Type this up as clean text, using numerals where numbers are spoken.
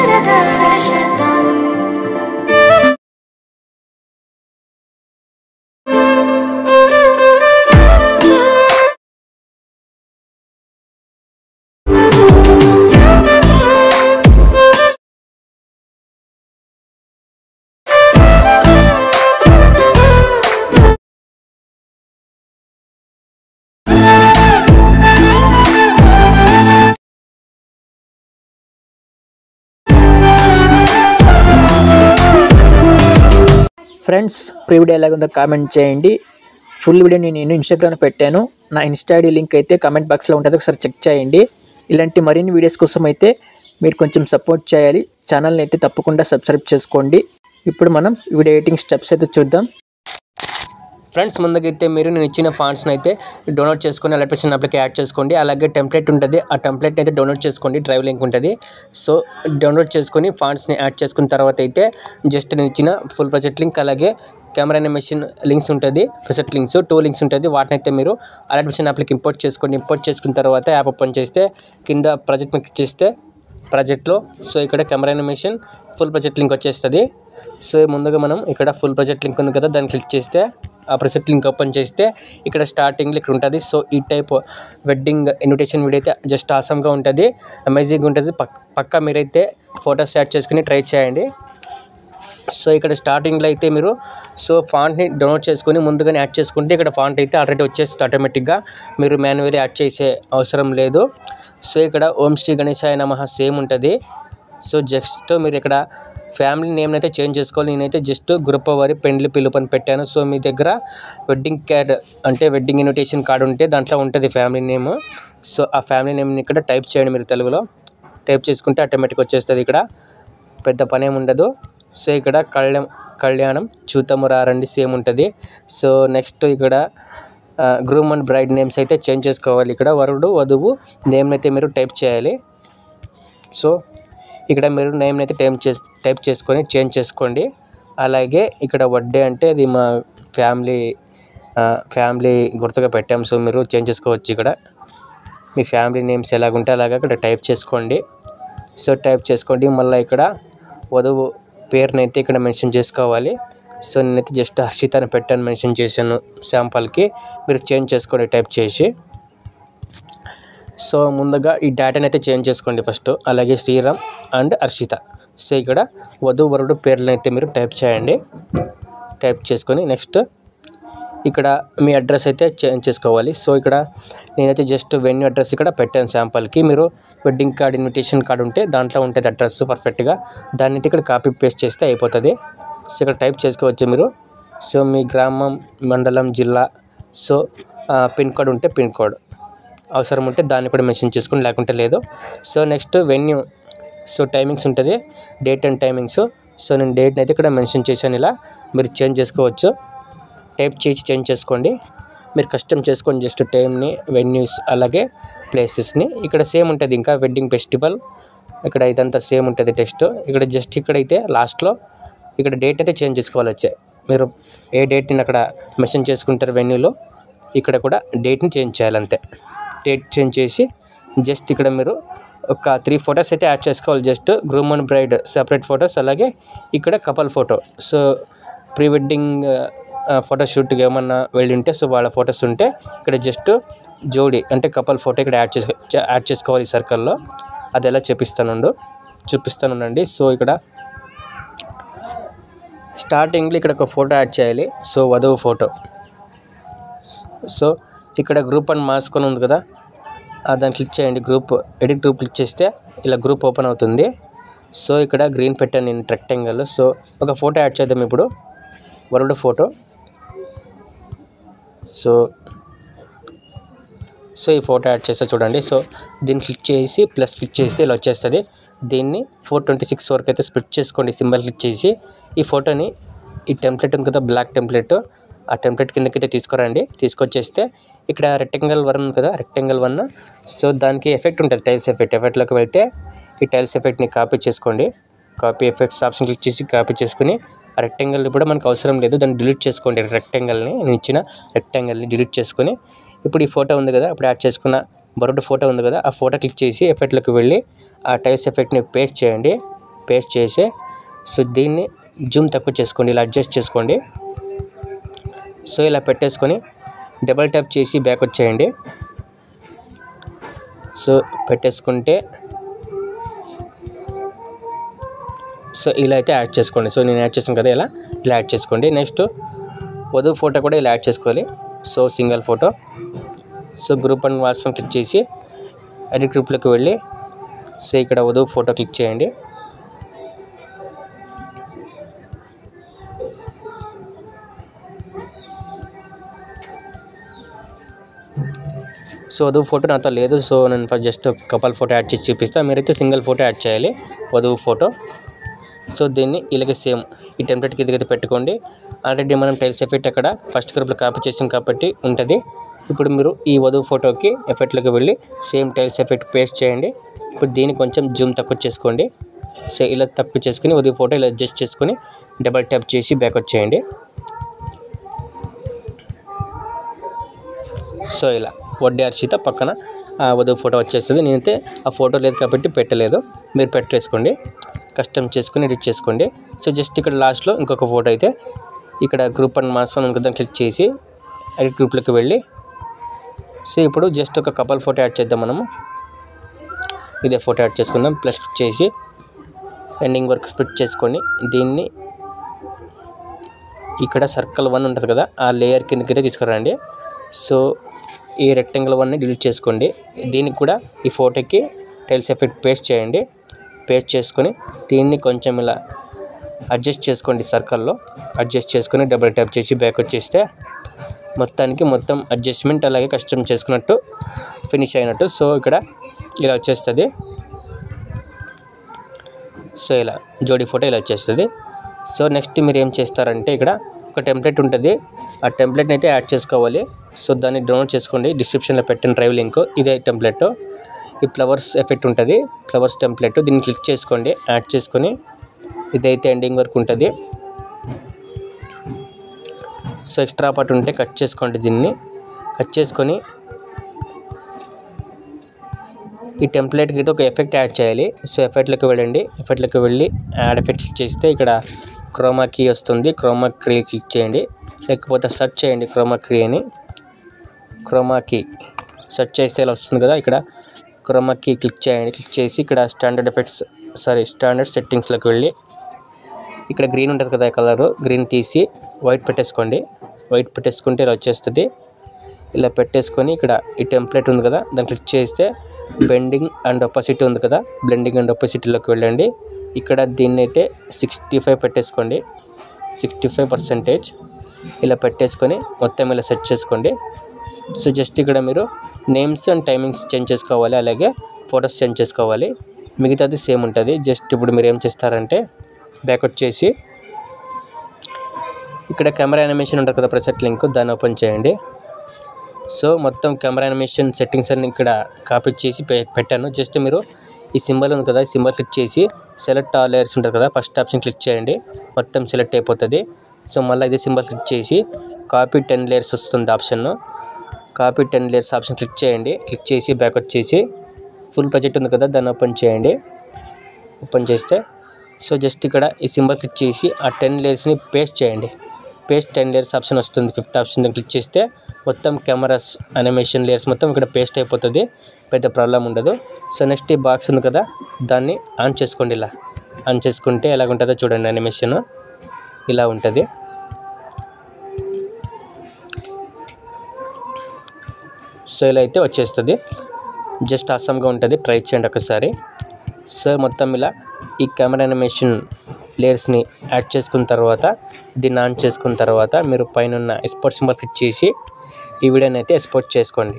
अक्षरदर्शकम् friends pre video ఎలాగుందో comment చేయండి. Full video నేను ఇన్స్టాగ్రామ్లో పెట్టాను. నా ఇన్స్టా ఐడి లింక్ అయితే కామెంట్ బాక్స్లో ఉంటుంది, ఒకసారి చెక్ చేయండి. ఇలాంటి మరిన్ని వీడియోస్ కోసం అయితే మీరు కొంచెం సపోర్ట్ చేయాలి. ఛానల్ని అయితే తప్పకుండా సబ్స్క్రైబ్ చేసుకోండి. ఇప్పుడు మనం వీడియో ఎడిటింగ్ స్టెప్స్ అయితే చూద్దాం. ఫ్రెండ్స్ ముందుకైతే మీరు నేను ఇచ్చిన ఫాంట్స్ని అయితే డౌన్లోడ్ చేసుకొని ఎలక్ట్రిషన్ అప్లికే యాడ్ చేసుకోండి. అలాగే టెంప్లెట్ ఉంటుంది, ఆ టెంప్లెట్ని అయితే డౌన్లోడ్ చేసుకోండి. డ్రైవ్ లింక్ ఉంటుంది. సో డౌన్లోడ్ చేసుకొని ఫాంట్స్ని యాడ్ చేసుకున్న తర్వాత అయితే జస్ట్ నేను ఇచ్చిన ఫుల్ ప్రాజెక్ట్ లింక్ అలాగే కెమెరా అనిమేషన్ లింక్స్ ఉంటుంది, ప్రెసెట్ లింక్స్ 2 లింక్స్ ఉంటుంది. వాటిని అయితే మీరు ఎలక్ట్రిషన్ అప్లికే ఇంపోర్ట్ చేసుకోండి. ఇంపోర్ట్ చేసుకున్న తర్వాత యాప్ ఓపెన్ చేస్తే కింద ప్రాజెక్ట్ క్లిక్ చేస్తే ప్రాజెక్ట్లో సో ఇక్కడ camera animation full project link వచ్చేస్తుంది. సో ముందుగా మనం ఇక్కడ ఫుల్ ప్రాజెక్ట్ లింక్ ఉంది కదా, దాన్ని క్లిక్ చేస్తే ఆ ప్రాజెక్ట్ లింక్ ఓపెన్ చేస్తే ఇక్కడ స్టార్టింగ్లో ఇక్కడ ఉంటుంది. సో ఈ టైప్ వెడ్డింగ్ ఇన్విటేషన్ వీడియో అయితే జస్ట్ ఆసమ్గా ఉంటుంది, అమేజింగ్ ఉంటుంది. పక్కా మీరైతే ఫొటోస్ యాడ్ చేసుకుని ట్రై చేయండి. సో ఇక్కడ స్టార్టింగ్లో అయితే మీరు సో ఫాంట్ని డౌన్లోడ్ చేసుకొని ముందుగానే యాడ్ చేసుకుంటే ఇక్కడ ఫాంట్ అయితే ఆల్రెడీ వచ్చేస్తుంది ఆటోమేటిక్గా, మీరు మాన్యువల్లీ యాడ్ చేసే అవసరం లేదు. సో ఇక్కడ ఓం శ్రీ గణేశాయ నమః సేమ్ ఉంటుంది. సో జస్ట్ మీరు ఇక్కడ ఫ్యామిలీ నేమ్ అయితే చేంజ్ చేసుకోవాలి. నేనైతే జస్ట్ గ్రూప్ వారి పెండ్లి పిలుపు అని పెట్టాను. సో మీ దగ్గర వెడ్డింగ్ కార్డ్ అంటే వెడ్డింగ్ ఇన్విటేషన్ కార్డు ఉంటే దాంట్లో ఉంటుంది ఫ్యామిలీ నేమ్. సో ఆ ఫ్యామిలీ నేమ్ని ఇక్కడ టైప్ చేయండి. మీరు తెలుగులో టైప్ చేసుకుంటే ఆటోమేటిక్ వచ్చేస్తుంది. ఇక్కడ పెద్ద పనేం ఉండదు. సో ఇక్కడ కళ్యాణం చూతము రండి సేమ్ ఉంటుంది. సో నెక్స్ట్ ఇక్కడ గ్రూమ్ అండ్ బ్రైడ్ నేమ్స్ అయితే చేంజ్ చేసుకోవాలి. ఇక్కడ వరుడు వధువు నేమ్ అయితే మీరు టైప్ చేయాలి. సో ఇక్కడ మీరు నేమ్ని అయితే టైప్ చేసుకొని చేంజ్ చేసుకోండి. అలాగే ఇక్కడ బర్త్డే అంటే అది మా ఫ్యామిలీ గుర్తుగా పెట్టాము. సో మీరు చేంజ్ చేసుకోవచ్చు. ఇక్కడ మీ ఫ్యామిలీ నేమ్స్ ఎలాగుంటే అలాగా ఇక్కడ టైప్ చేసుకోండి. సో టైప్ చేసుకోండి. మళ్ళీ ఇక్కడ వధువు పేరుని అయితే ఇక్కడ మెన్షన్ చేసుకోవాలి. సో నేనైతే జస్ట్ హర్షిత అని పెట్టాను, మెన్షన్ చేశాను శాంపుల్కి. మీరు చేంజ్ చేసుకోండి టైప్ చేసి. సో ముందుగా ఈ డేటాని అయితే చేంజ్ చేసుకోండి ఫస్ట్. అలాగే శ్రీరామ్ అండ్ హర్షిత. సో ఇక్కడ వధువు వరుడు పేర్లను అయితే మీరు టైప్ చేయండి. టైప్ చేసుకొని నెక్స్ట్ ఇక్కడ మీ అడ్రస్ అయితే చేంజ్ చేసుకోవాలి. సో ఇక్కడ నేనైతే జస్ట్ వెన్యూ అడ్రస్ ఇక్కడ పెట్టాను శాంపుల్కి. మీరు వెడ్డింగ్ కార్డ్ ఇన్విటేషన్ కార్డు ఉంటే దాంట్లో ఉంటుంది అడ్రస్ పర్ఫెక్ట్గా, దాన్ని అయితే ఇక్కడ కాపీ పేస్ట్ చేస్తే అయిపోతుంది. సో ఇక్కడ టైప్ చేసుకోవచ్చు మీరు. సో మీ గ్రామం, మండలం, జిల్లా, సో పిన్ కోడ్ ఉంటే పిన్ కోడ్ అవసరం ఉంటే దాన్ని కూడా మెన్షన్ చేసుకుని, లేకుంటే లేదు. So next venue, so timings ఉంటుంది, డేట్ అండ్ టైమింగ్స్. సో నేను డేట్ని అయితే ఇక్కడ మెన్షన్ చేశాను. ఇలా మీరు చేంజ్ చేసుకోవచ్చు. టైప్ చేసి చేంజ్ చేసుకోండి. మీరు కస్టమ్ చేసుకోండి జస్ట్ టైమ్ని, వెన్యూస్ అలాగే ప్లేసెస్ని. ఇక్కడ సేమ్ ఉంటుంది. ఇంకా వెడ్డింగ్ ఫెస్టివల్ ఇక్కడ ఇదంతా సేమ్ ఉంటుంది టెక్స్ట్. ఇక్కడ జస్ట్ ఇక్కడైతే లాస్ట్లో ఇక్కడ డేట్ అయితే చేంజ్ చేసుకోవాలి. వచ్చే మీరు ఏ డేట్ని అక్కడ మెన్షన్ చేసుకుంటారు వెన్యూలో, ఇక్కడ కూడా డేట్ని చేంజ్ చేయాలంతే. డేట్ చేంజ్ చేసి జస్ట్ ఇక్కడ మీరు ఒక 3 ఫొటోస్ అయితే యాడ్ చేసుకోవాలి. Just groom and bride separate photos, అలాగే ఇక్కడ couple photo. So pre wedding ఫోటోషూట్కి ఏమన్నా వెళ్ళి ఉంటే సో వాళ్ళ ఫొటోస్ ఉంటే ఇక్కడ జస్ట్ జోడీ అంటే కపుల్ ఫోటో ఇక్కడ యాడ్ చేసుకోవాలి ఈ సర్కిల్లో. అది ఎలా చూపిస్తానుండండి. సో ఇక్కడ స్టార్టింగ్లో ఇక్కడ ఒక ఫోటో యాడ్ చేయాలి. సో వధువు ఫోటో. సో ఇక్కడ గ్రూప్ అండ్ మార్చుకొని ఉంది కదా, దాన్ని క్లిక్ చేయండి. ఎడిట్ గ్రూప్ క్లిక్ చేస్తే ఇలా గ్రూప్ ఓపెన్ అవుతుంది. సో ఇక్కడ గ్రీన్ పెట్టాను నేను రెక్టాంగిల్. సో ఒక ఫోటో యాడ్ చేద్దాం ఇప్పుడు, వరుడు ఫోటో. సో ఈ ఫోటో యాడ్ చేస్తే చూడండి. సో దీన్ని క్లిక్ చేసి ప్లస్ క్లిక్ చేస్తే ఇలా వచ్చేస్తుంది. దీన్ని 426 వరకు అయితే స్ప్లిట్ చేసుకోండి. సింబల్ క్లిక్ చేసి ఈ ఫోటోని ఈ టెంప్లెట్ ఉంది కదా, బ్లాక్ టెంప్లెట్, ఆ టెంప్లెట్ కిందకైతే తీసుకురండి. తీసుకొచ్చేస్తే ఇక్కడ రెక్టాంగిల్ 1 ఉంది కదా, రెక్టాంగిల్ 1. సో దానికి ఎఫెక్ట్ ఉంటుంది, టైల్స్ ఎఫెక్ట్. ఎఫెక్ట్లోకి వెళ్తే ఈ టైల్స్ ఎఫెక్ట్ని కాపీ చేసుకోండి. కాపీ ఎఫెక్ట్స్ ఆప్షన్ క్లిక్ చేసి కాపీ చేసుకుని ఆ రెక్టాంగిల్ కూడా మనకు అవసరం లేదు, దాన్ని డిలీట్ చేసుకోండి. నేను ఇచ్చిన రెక్టాంగిల్ని డిలీట్ చేసుకొని ఇప్పుడు ఈ ఫోటో ఉంది కదా, ఇప్పుడు యాడ్ చేసుకున్న వరుడు ఫోటో ఉంది కదా, ఆ ఫోటో క్లిక్ చేసి ఎఫెక్ట్లోకి వెళ్ళి ఆ టైల్స్ ఎఫెక్ట్ని పేస్ట్ చేయండి. పేస్ట్ చేసి సో దీన్ని జూమ్ తక్కువ చేసుకోండి, ఇలా అడ్జస్ట్ చేసుకోండి. సో ఇలా పెట్టేసుకొని డబల్ ట్యాప్ చేసి బ్యాక్ వచ్చేయండి. సో పెట్టేసుకుంటే సో ఇలా అయితే యాడ్ చేసుకోండి. సో నేను యాడ్ చేసాను కదా, ఇలా యాడ్ చేసుకోండి. నెక్స్ట్ వధువు ఫోటో కూడా ఇలా యాడ్ చేసుకోవాలి. So single photo. So group and WhatsApp click చేసి ఎడిట్ గ్రూప్లోకి వెళ్ళి సో ఇక్కడ వధువు ఫోటో క్లిక్ చేయండి. సో వధువు ఫోటో నాతో లేదు. సో నేను first just couple photo add చేసి చూపిస్తాను. మీరైతే సింగిల్ ఫోటో యాడ్ చేయాలి, వధువు ఫోటో. సో దీన్ని ఇలాగే సేమ్ ఈ టెంప్లెట్కి ఇదిగైతే పెట్టుకోండి. ఆల్రెడీ మనం టైల్స్ ఎఫెక్ట్ అక్కడ ఫస్ట్ గ్రూప్లో కాపీ చేసాం కాబట్టి ఉంటుంది. ఇప్పుడు మీరు ఈ వధువు ఫోటోకి ఎఫెక్ట్లోకి వెళ్ళి సేమ్ టైల్స్ ఎఫెక్ట్ పేస్ట్ చేయండి. ఇప్పుడు దీన్ని కొంచెం జూమ్ తక్కువ చేసుకోండి. సో ఇలా తక్కువ చేసుకుని వధువు ఫోటో ఇలా అడ్జస్ట్ చేసుకుని డబల్ ట్యాప్ చేసి బ్యాక్ వచ్చేయండి. సో ఇలా వడ్డీ అర్షిత పక్కన వధువు ఫోటో వచ్చేస్తుంది. నేనైతే ఆ ఫోటో లేదు కాబట్టి పెట్టలేదు, మీరు పెట్టేసుకోండి. కస్టమ్ చేసుకుని ఎడిట్ చేసుకోండి. సో జస్ట్ ఇక్కడ లాస్ట్లో ఇంకొక ఫోటో అయితే ఇక్కడ గ్రూప్ అండ్ మాసం ఇంకొక క్లిక్ చేసి ఎడిట్ గ్రూప్లోకి వెళ్ళి సో ఇప్పుడు జస్ట్ ఒక కపుల్ ఫోటో యాడ్ చేద్దాం. మనము ఇదే ఫోటో యాడ్ చేసుకుందాం. ప్లస్ క్లిక్ చేసి ఎండింగ్ వర్క్ స్ప్లిట్ చేసుకొని దీన్ని ఇక్కడ సర్కిల్ 1 ఉంటుంది కదా, ఆ లేయర్ కిందకైతే తీసుకురండి. సో ఈ రెక్టాంగిల్ 1ని డిలీట్ చేసుకోండి. దీనికి కూడా ఈ ఫోటోకి టైల్స్ ఎఫెక్ట్ పేస్ట్ చేయండి. పేస్ట్ చేసుకొని దీన్ని కొంచెం ఇలా అడ్జస్ట్ చేసుకోండి, సర్కిల్లో అడ్జస్ట్ చేసుకొని డబుల్ ట్యాప్ చేసి బ్యాక్ వచ్చేస్తే మొత్తం అడ్జస్ట్మెంట్ అలాగే కస్టమ్ చేసుకున్నట్టు ఫినిష్ అయినట్టు. సో ఇక్కడ ఇలా వచ్చేస్తుంది. సో ఇలా జోడీ ఫోటో ఇలా వచ్చేస్తుంది. సో నెక్స్ట్ మీరు ఏం చేస్తారంటే ఇక్కడ ఒక టెంప్లెట్ ఉంటుంది, ఆ టెంప్లెట్ని అయితే యాడ్ చేసుకోవాలి. సో దాన్ని డౌన్లోడ్ చేసుకోండి, డిస్క్రిప్షన్లో పెట్టిన డ్రైవ్ లింక్. ఇదే టెంప్లెట్, ఈ ఫ్లవర్స్ ఎఫెక్ట్ ఉంటుంది, ఫ్లవర్స్ టెంప్లెట్. దీన్ని క్లిక్ చేసుకోండి, యాడ్ చేసుకొని ఇదైతే ఎండింగ్ వరకు ఉంటుంది. సో ఎక్స్ట్రా పార్ట్ ఉంటే కట్ చేసుకోండి. దీన్ని కట్ చేసుకొని ఈ టెంప్లెట్కి అయితే ఒక ఎఫెక్ట్ యాడ్ చేయాలి. సో ఎఫెక్ట్లోకి వెళ్ళండి, ఎఫెక్ట్లోకి వెళ్ళి యాడ్ ఎఫెక్ట్ చేస్తే ఇక్కడ క్రోమా కీ వస్తుంది. క్రోమా కీ క్లిక్ చేయండి, లేకపోతే సెర్చ్ చేయండి క్రోమా కీ అని. క్రోమా కీ సెర్చ్ చేస్తే ఇలా వస్తుంది కదా, ఇక్కడ క్రోమా కీ క్లిక్ చేయండి. క్లిక్ చేసి ఇక్కడ స్టాండర్డ్ సెట్టింగ్స్లోకి వెళ్ళి ఇక్కడ గ్రీన్ ఉంటుంది కదా, కలరు గ్రీన్ తీసి వైట్ పెట్టేసుకోండి. వైట్ పెట్టేసుకుంటే ఇలా వచ్చేస్తుంది. ఇలా పెట్టేసుకొని ఇక్కడ ఈ టెంప్లెట్ ఉంది కదా, దాన్ని క్లిక్ చేస్తే బెండింగ్ అండ్ ఒపాసిటీ ఉంది కదా, బ్లెండింగ్ అండ్ ఒపాసిటీలోకి వెళ్ళండి. ఇక్కడ దీన్ని అయితే 65 పెట్టేసుకోండి, 65%. ఇలా పెట్టేసుకొని మొత్తం ఇలా సెట్ చేసుకోండి. సో జస్ట్ ఇక్కడ మీరు నేమ్స్ అండ్ టైమింగ్స్ చేంజ్ చేసుకోవాలి, అలాగే ఫొటోస్ చేంజ్ చేసుకోవాలి. మిగతాది సేమ్ ఉంటుంది. జస్ట్ ఇప్పుడు మీరు ఏం చేస్తారంటే బ్యాక్ వచ్చేసి ఇక్కడ కెమెరా యానిమేషన్ ఉంటుంది కదా, ప్రెసెట్ లింక్, దాన్ని ఓపెన్ చేయండి. సో మొత్తం కెమెరా యానిమేషన్ సెట్టింగ్స్ అన్ని ఇక్కడ కాపీ చేసి పెట్టాను. జస్ట్ మీరు ఈ సింబల్ ఉంది కదా, ఈ సింబల్ క్లిక్ చేసి సెలెక్ట్ ఆల్ లేయర్స్ ఉంటుంది కదా, ఫస్ట్ ఆప్షన్ క్లిక్ చేయండి, మొత్తం సెలెక్ట్ అయిపోతుంది. సో మళ్ళీ ఇదే సింబల్ క్లిక్ చేసి కాపీ 10 లేయర్స్ వస్తుంది option, copy 10 layers option click చేయండి. క్లిక్ చేసి బ్యాక్ వచ్చేసి ఫుల్ ప్రాజెక్ట్ ఉంది కదా, దాన్ని ఓపెన్ చేయండి. ఓపెన్ చేస్తే సో జస్ట్ ఇక్కడ ఈ సింబల్ క్లిక్ చేసి ఆ 10 లేయర్స్ని పేస్ట్ చేయండి. పేస్ట్ 10 లేయర్స్ ఆప్షన్ వస్తుంది, 5th ఆప్షన్ దాన్ని క్లిక్ చేస్తే మొత్తం కెమెరాస్ యానిమేషన్ లేయర్స్ మొత్తం ఇక్కడ పేస్ట్ అయిపోతుంది, పెద్ద ప్రాబ్లం ఉండదు. సో నెక్స్ట్ ఈ బాక్స్ ఉంది కదా, దాన్ని ఆన్ చేసుకోండి. ఇలా ఆన్ చేసుకుంటే ఎలాగుంటుందో చూడండి, యానిమేషన్ ఇలా ఉంటుంది. సో ఇలా అయితే వచ్చేస్తుంది, జస్ట్ ఆసమ్గా ఉంటుంది, ట్రై చేయండి ఒకసారి. సో మొత్తం ఇలా ఈ కెమెరా యానిమేషన్ లేయర్స్ని యాడ్ చేసుకున్న తర్వాత దీన్ని ఆన్ చేసుకున్న తర్వాత మీరు పైన ఎక్స్పోర్ట్ సింబల్ క్లిక్ చేసి ఈ వీడియోని అయితే ఎక్స్పోర్ట్ చేసుకోండి.